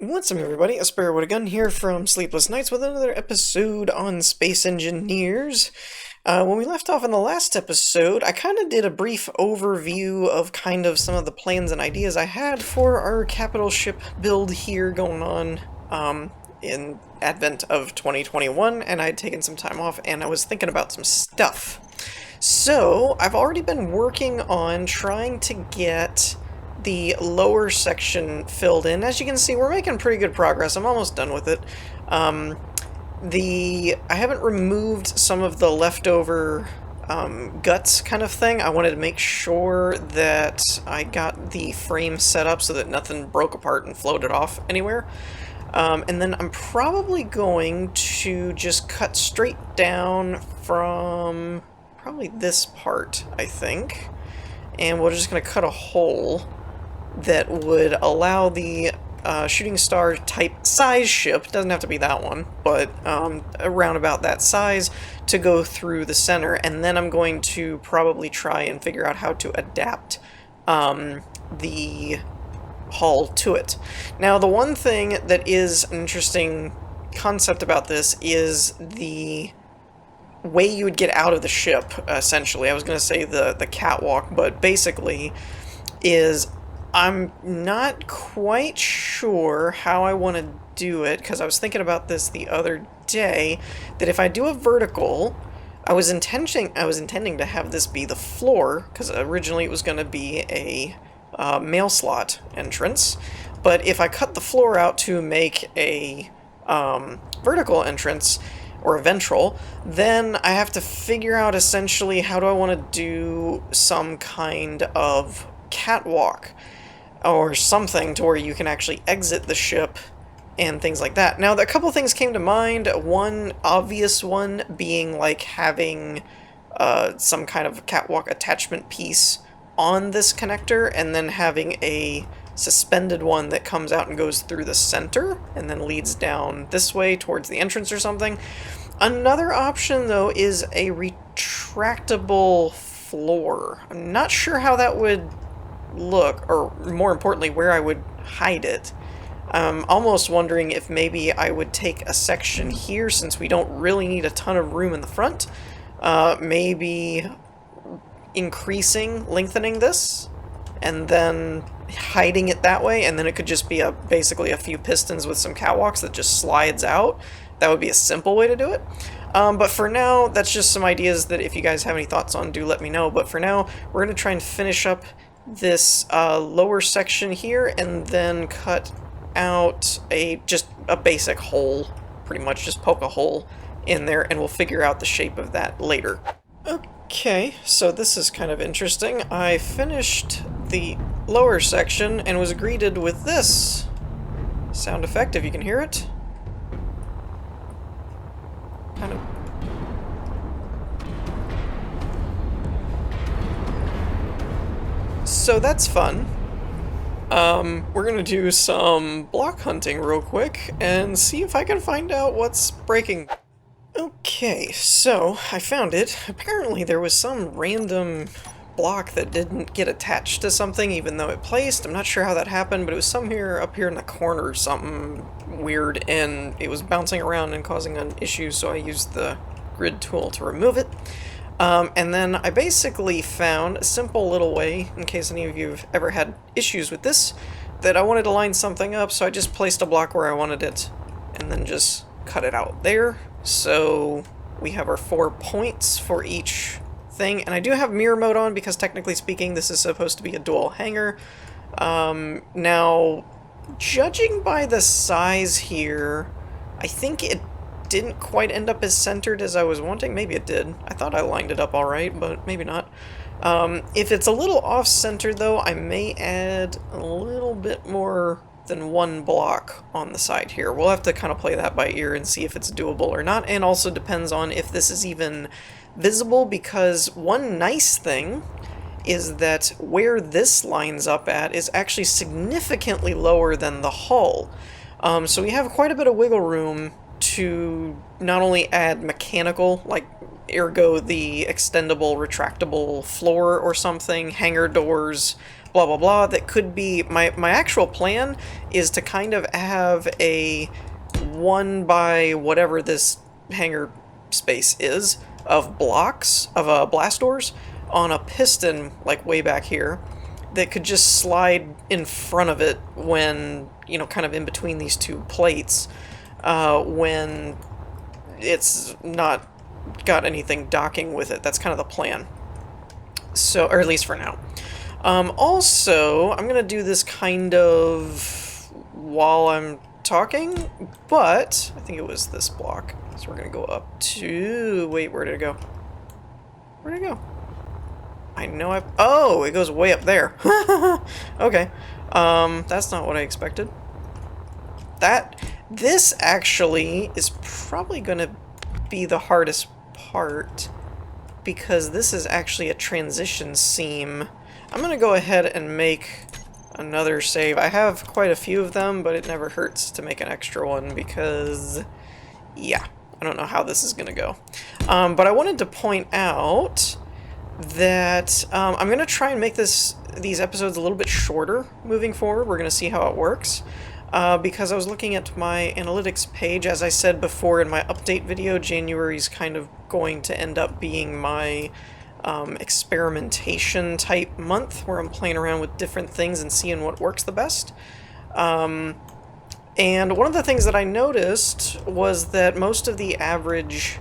What's up, everybody? A Sparrow with a Gun here from Sleepless Nights with another episode on Space Engineers. When we left off in the last episode, I kind of did a brief overview of kind of some of the plans and ideas I had for our capital ship build here going on in Advent of 2021, and I had taken some time off and I was thinking about some stuff. So, I've already been working on trying to get the lower section filled in. As you can see, we're making pretty good progress. I'm almost done with it. I haven't removed some of the leftover guts kind of thing. I wanted to make sure that I got the frame set up so that nothing broke apart and floated off anywhere. And then I'm probably going to just cut straight down from probably this part, I think. And we're just going to cut a hole that would allow the shooting star type size ship, doesn't have to be that one, but around about that size, to go through the center. And then I'm going to probably try and figure out how to adapt the hull to it. Now, the one thing that is an interesting concept about this is the way you would get out of the ship, essentially. I was going to say the catwalk, but basically is I'm not quite sure how I want to do it, because I was thinking about this the other day, that if I do a vertical, I was intending to have this be the floor, because originally it was going to be a mail slot entrance, but if I cut the floor out to make a vertical entrance, or a ventral, then I have to figure out essentially how do I want to do some kind of catwalk or something to where you can actually exit the ship and things like that. Now, a couple things came to mind. One obvious one being like having some kind of catwalk attachment piece on this connector, and then having a suspended one that comes out and goes through the center and then leads down this way towards the entrance or something. Another option, though, is a retractable floor. I'm not sure how that would look, or more importantly, where I would hide it. I'm almost wondering if maybe I would take a section here, since we don't really need a ton of room in the front. Maybe lengthening this, and then hiding it that way, and then it could just be basically a few pistons with some catwalks that just slides out. That would be a simple way to do it. But for now, that's just some ideas that if you guys have any thoughts on, do let me know. But for now, we're going to try and finish up this lower section here, and then cut out just a basic hole, pretty much just poke a hole in there, and we'll figure out the shape of that later. Okay, so this is kind of interesting. I finished the lower section and was greeted with this sound effect, if you can hear it. Kind of. So that's fun. We're gonna do some block hunting real quick and see if I can find out what's breaking. Okay, so I found it. Apparently there was some random block that didn't get attached to something even though it placed. I'm not sure how that happened, but it was somewhere up here in the corner or something weird, and it was bouncing around and causing an issue, so I used the grid tool to remove it. And then I basically found a simple little way, in case any of you have ever had issues with this, that I wanted to line something up, so I just placed a block where I wanted it, and then just cut it out there. So we have our 4 points for each thing, and I do have mirror mode on because technically speaking this is supposed to be a dual hangar. Now, judging by the size here, I think it didn't quite end up as centered as I was wanting. Maybe it did. I thought I lined it up alright, but maybe not. If it's a little off-center though, I may add a little bit more than one block on the side here. We'll have to kind of play that by ear and see if it's doable or not, and also depends on if this is even visible, because one nice thing is that where this lines up at is actually significantly lower than the hull. So we have quite a bit of wiggle room to not only add mechanical, like ergo the extendable, retractable floor or something, hangar doors, blah blah blah, that could be my actual plan is to kind of have a 1 by whatever this hangar space is of blocks of blast doors on a piston, like way back here, that could just slide in front of it when, you know, kind of in between these two plates, when it's not got anything docking with it. That's kind of the plan. So, or at least for now. Also, I'm gonna do this kind of while I'm talking, but I think it was this block. So we're gonna go up to, wait, where did it go? Where did it go? I know oh, it goes way up there. Okay. That's not what I expected. This actually is probably gonna be the hardest part, because this is actually a transition seam. I'm gonna go ahead and make another save. I have quite a few of them, but it never hurts to make an extra one because, yeah, I don't know how this is gonna go. But I wanted to point out that I'm gonna try and make these episodes a little bit shorter moving forward. We're gonna see how it works. Because I was looking at my analytics page, as I said before in my update video, January's kind of going to end up being my experimentation type month, where I'm playing around with different things and seeing what works the best. And one of the things that I noticed was that most of the average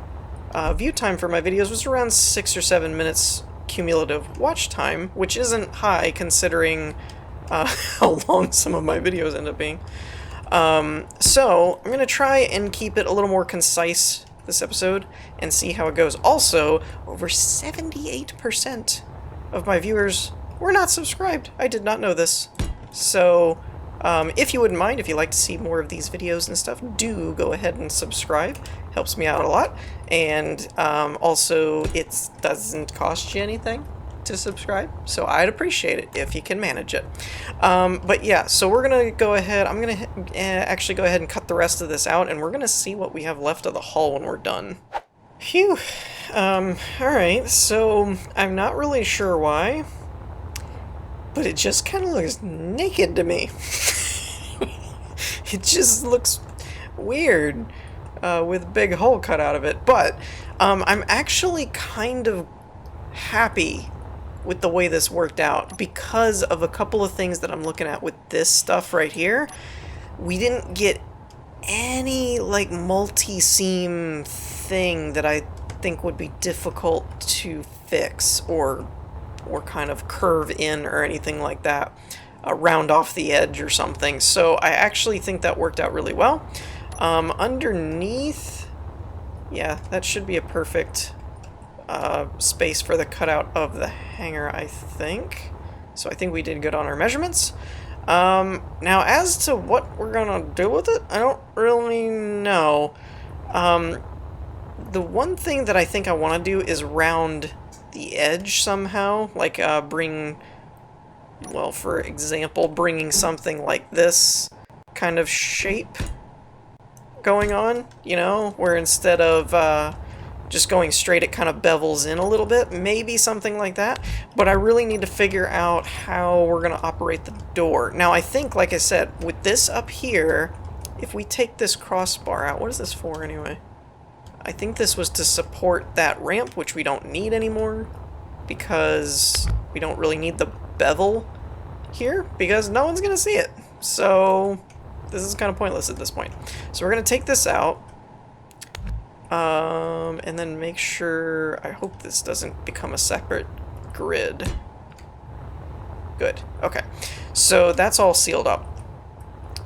view time for my videos was around 6 or 7 minutes cumulative watch time, which isn't high considering how long some of my videos end up being. So I'm gonna try and keep it a little more concise this episode and see how it goes. Also, over 78% of my viewers were not subscribed. I did not know this. So if you wouldn't mind, if you'd like to see more of these videos and stuff, do go ahead and subscribe. Helps me out a lot. And also, it doesn't cost you anything to subscribe, so I'd appreciate it if you can manage it. But yeah, so we're gonna go ahead, I'm gonna actually go ahead and cut the rest of this out, and we're gonna see what we have left of the hull when we're done. Phew. Alright, so I'm not really sure why, but it just kind of looks naked to me. It just looks weird with a big hole cut out of it, but I'm actually kind of happy with the way this worked out because of a couple of things that I'm looking at with this stuff right here. We didn't get any like multi-seam thing that I think would be difficult to fix or kind of curve in or anything like that, round off the edge or something. So I actually think that worked out really well. Underneath, yeah, that should be a perfect space for the cutout of the hangar, I think. So I think we did good on our measurements. Now, as to what we're gonna do with it, I don't really know. The one thing that I think I want to do is round the edge somehow, like bring, well, for example, bringing something like this kind of shape going on, you know, where instead of just going straight, it kind of bevels in a little bit, maybe something like that. But I really need to figure out how we're going to operate the door. Now, I think, like I said, with this up here, if we take this crossbar out, what is this for anyway? I think this was to support that ramp, which we don't need anymore, because we don't really need the bevel here, because no one's going to see it. So this is kind of pointless at this point. So we're going to take this out. And then make sure, I hope this doesn't become a separate grid. Good, okay. So that's all sealed up.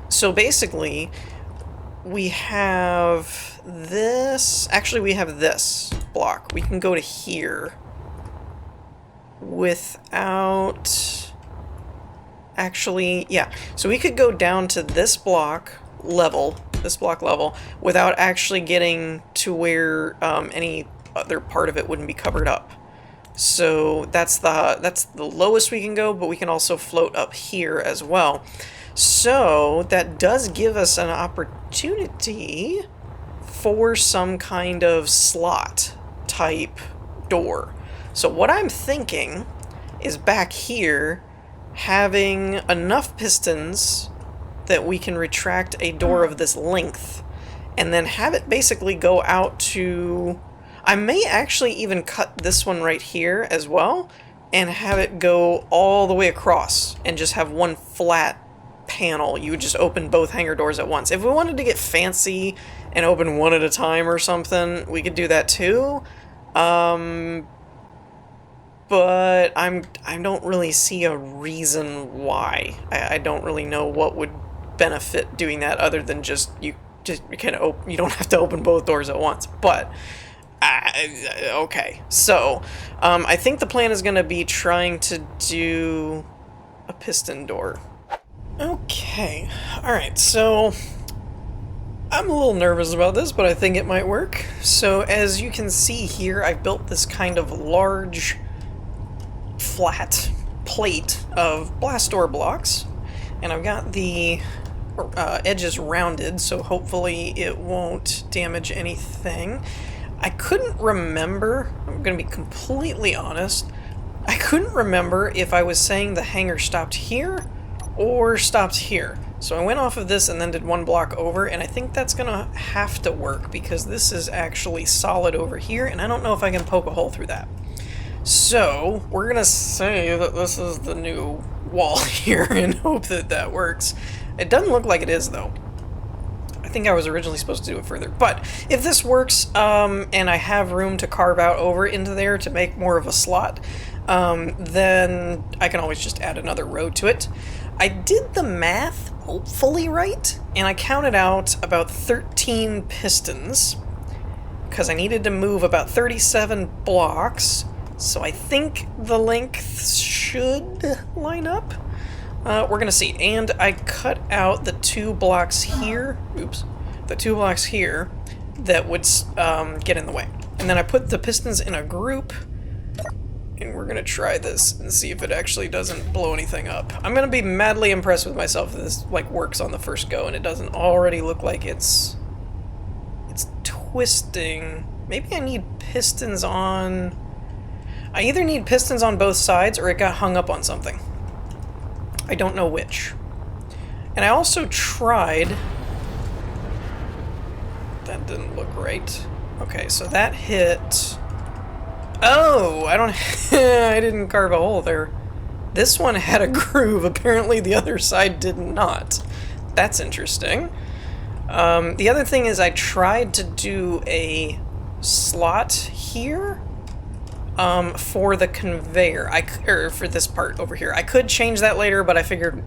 So basically, we have this, actually we have this block. We can go to here without, actually, yeah. So we could go down to this block level, without actually getting to where any other part of it wouldn't be covered up. So that's the lowest we can go, but we can also float up here as well. So that does give us an opportunity for some kind of slot type door. So what I'm thinking is back here, having enough pistons that we can retract a door of this length, and then have it basically go out to... I may actually even cut this one right here as well, and have it go all the way across, and just have one flat panel. You would just open both hangar doors at once. If we wanted to get fancy and open one at a time or something, we could do that too. But I don't really see a reason why. I don't really know what would benefit doing that other than just you don't have to open both doors at once. But okay, so I think the plan is going to be trying to do a piston door. Okay, alright, so I'm a little nervous about this, but I think it might work. So as you can see here, I've built this kind of large flat plate of blast door blocks, and I've got the edges rounded, so hopefully it won't damage anything. I couldn't remember, I'm going to be completely honest, I couldn't remember if I was saying the hangar stopped here or stopped here. So I went off of this and then did one block over, and I think that's gonna have to work because this is actually solid over here, and I don't know if I can poke a hole through that. So we're gonna say that this is the new wall here and hope that that works. It doesn't look like it is though. I think I was originally supposed to do it further, but if this works, and I have room to carve out over into there to make more of a slot, then I can always just add another row to it. I did the math hopefully right, and I counted out about 13 pistons, because I needed to move about 37 blocks, so I think the length should line up. We're gonna see. And I cut out the 2 blocks here, the 2 blocks here that would get in the way. And then I put the pistons in a group, and we're gonna try this and see if it actually doesn't blow anything up. I'm gonna be madly impressed with myself if this like works on the first go and it doesn't already look like it's twisting. Maybe I need pistons on... I either need pistons on both sides or it got hung up on something. I don't know which. And I also tried... That didn't look right. Okay, so that hit... Oh, I didn't carve a hole there. This one had a groove. Apparently the other side did not. That's interesting. The other thing is I tried to do a slot here for the conveyor. Or for this part over here. I could change that later, but I figured,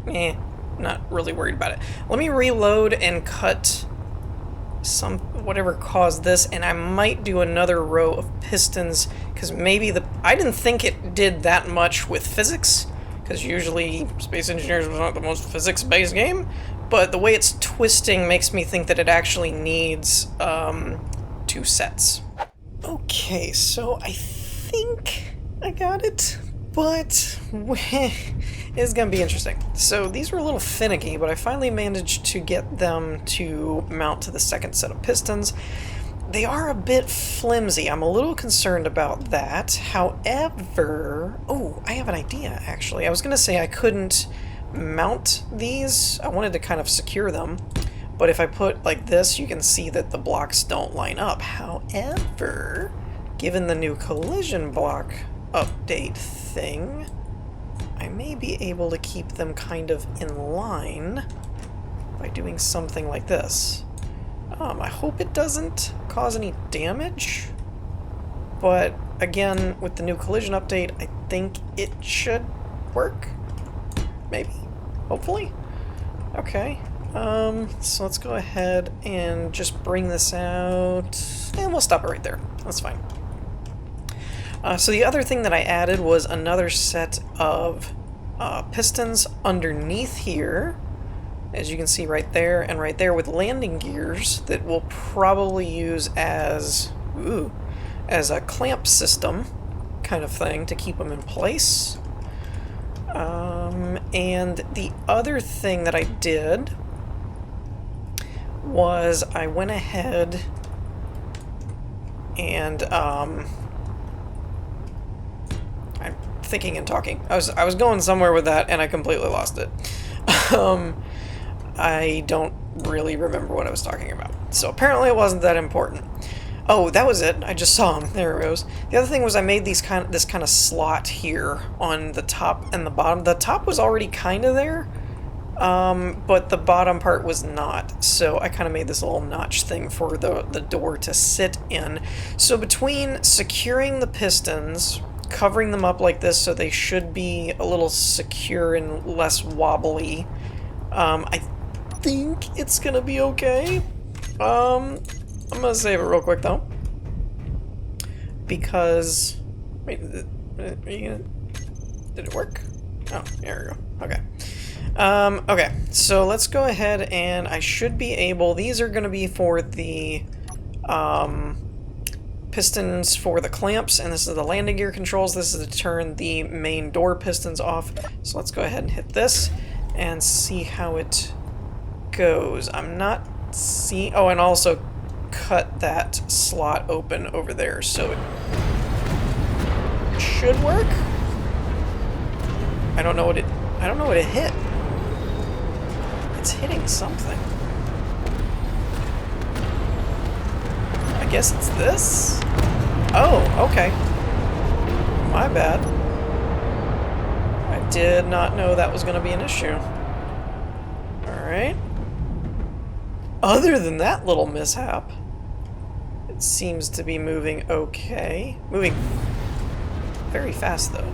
not really worried about it. Let me reload and cut whatever caused this, and I might do another row of pistons, because maybe I didn't think it did that much with physics, because usually Space Engineers was not the most physics-based game, but the way it's twisting makes me think that it actually needs 2 sets. Okay, so I think I got it, but it's gonna be interesting. So these were a little finicky, but I finally managed to get them to mount to the second set of pistons. They are a bit flimsy. I'm a little concerned about that. However, oh, I have an idea actually. I was gonna say I couldn't mount these. I wanted to kind of secure them, but if I put like this, you can see that the blocks don't line up. However, given the new collision block update thing, I may be able to keep them kind of in line by doing something like this. I hope it doesn't cause any damage, but again, with the new collision update, I think it should work. Maybe? Hopefully? Okay. So let's go ahead and just bring this out, and we'll stop it right there. That's fine. So the other thing that I added was another set of pistons underneath here, as you can see right there and right there, with landing gears that we'll probably use as a clamp system kind of thing to keep them in place. And the other thing that I did was I went ahead and I thinking and talking. I was going somewhere with that, and I completely lost it. I don't really remember what I was talking about. So apparently it wasn't that important. Oh, that was it. I just saw him. There it goes. The other thing was I made this kind of slot here on the top and the bottom. The top was already kind of there, but the bottom part was not. So I kind of made this little notch thing for the door to sit in. So between securing the pistons, covering them up like this so they should be a little secure and less wobbly, I think it's gonna be okay. I'm gonna save it real quick though, because wait, did it work? Oh, there we go. Okay. Okay, so let's go ahead and I should be able. These are gonna be for the pistons for the clamps, and this is the landing gear controls. This is to turn the main door pistons off. So let's go ahead and hit this and see how it goes. I'm not seeing. Oh, and also cut that slot open over there, so it should work. I don't know what it hit. It's hitting something. I guess it's this? Oh, okay. My bad. I did not know that was going to be an issue. Alright. Other than that little mishap, it seems to be moving okay. Moving very fast, though.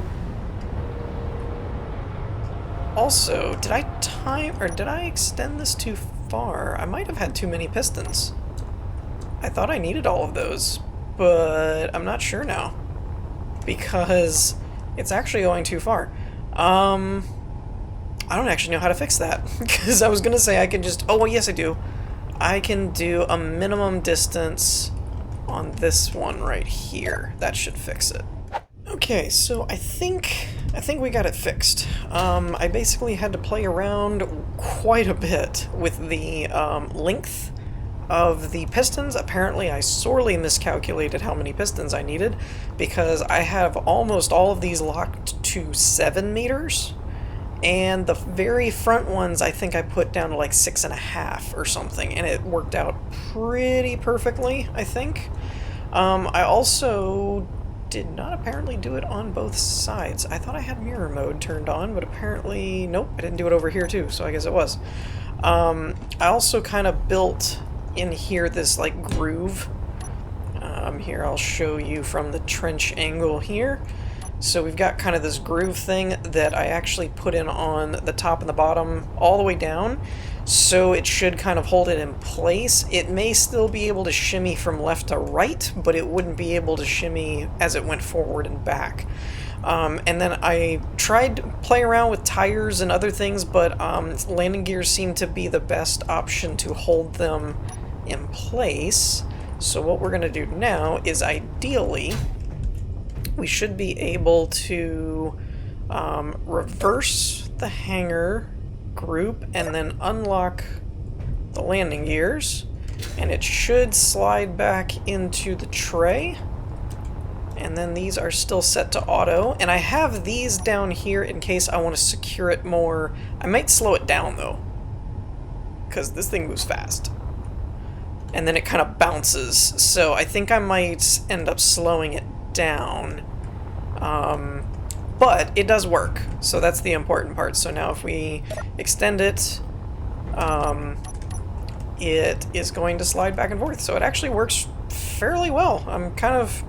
Also, did I extend this too far? I might have had too many pistons. I thought I needed all of those, but I'm not sure now, because it's actually going too far. I don't actually know how to fix that, because I was going to say I can just... Oh, well, yes, I do. I can do a minimum distance on this one right here. That should fix it. Okay, so I think we got it fixed. I basically had to play around quite a bit with the length of the pistons. Apparently I sorely miscalculated how many pistons I needed, because I have almost all of these locked to 7 meters, and the very front ones I think I put down to like 6.5 or something, and it worked out pretty perfectly, I think. I also did not apparently do it on both sides. I thought I had mirror mode turned on, but apparently, nope, I didn't do it over here too, so I guess it was. I also kind of built in here this like groove. Here I'll show you from the trench angle here. So we've got kind of this groove thing that I actually put in on the top and the bottom all the way down, so it should kind of hold it in place. It may still be able to shimmy from left to right, but it wouldn't be able to shimmy as it went forward and back. And then I tried to play around with tires and other things, but landing gears seem to be the best option to hold them in place. So what we're going to do now is, ideally, we should be able to reverse the hangar group and then unlock the landing gears, and it should slide back into the tray. And then these are still set to auto, and I have these down here in case I want to secure it more. I might slow it down though, because this thing moves fast, and then it kind of bounces, so I think I might end up slowing it down. But it does work, so that's the important part. So now if we extend it, it is going to slide back and forth, so it actually works fairly well. I'm kind of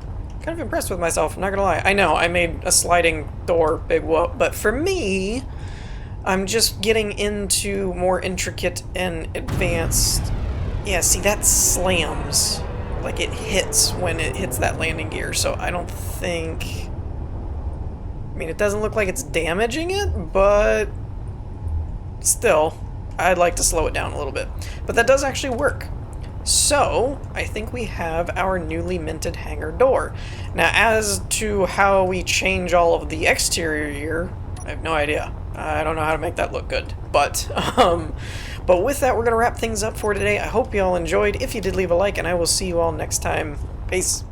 impressed with myself, I'm not gonna lie. I know I made a sliding door, big whoop, but for me, I'm just getting into more intricate and advanced. Yeah, see, that slams, like it hits when it hits that landing gear, so I don't think... I mean, it doesn't look like it's damaging it, but still, I'd like to slow it down a little bit. But that does actually work. So, I think we have our newly minted hangar door. Now, as to how we change all of the exterior here, I have no idea. I don't know how to make that look good. But with that, we're going to wrap things up for today. I hope you all enjoyed. If you did, leave a like, and I will see you all next time. Peace.